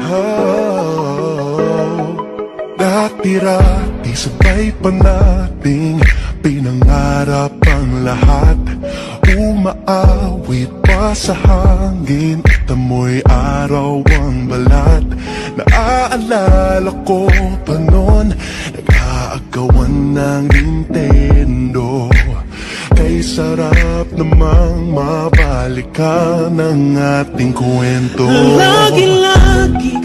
Oh, dati-rati sabay pa nating pinangarap ang lahat. Umaawit pa sa hangin at amoy araw ang balat. Naaalala ko pa noon, nag-aagawan ng Nintendo. Kay sarap namang mabalikan ang ating kwento. Lagi-lagi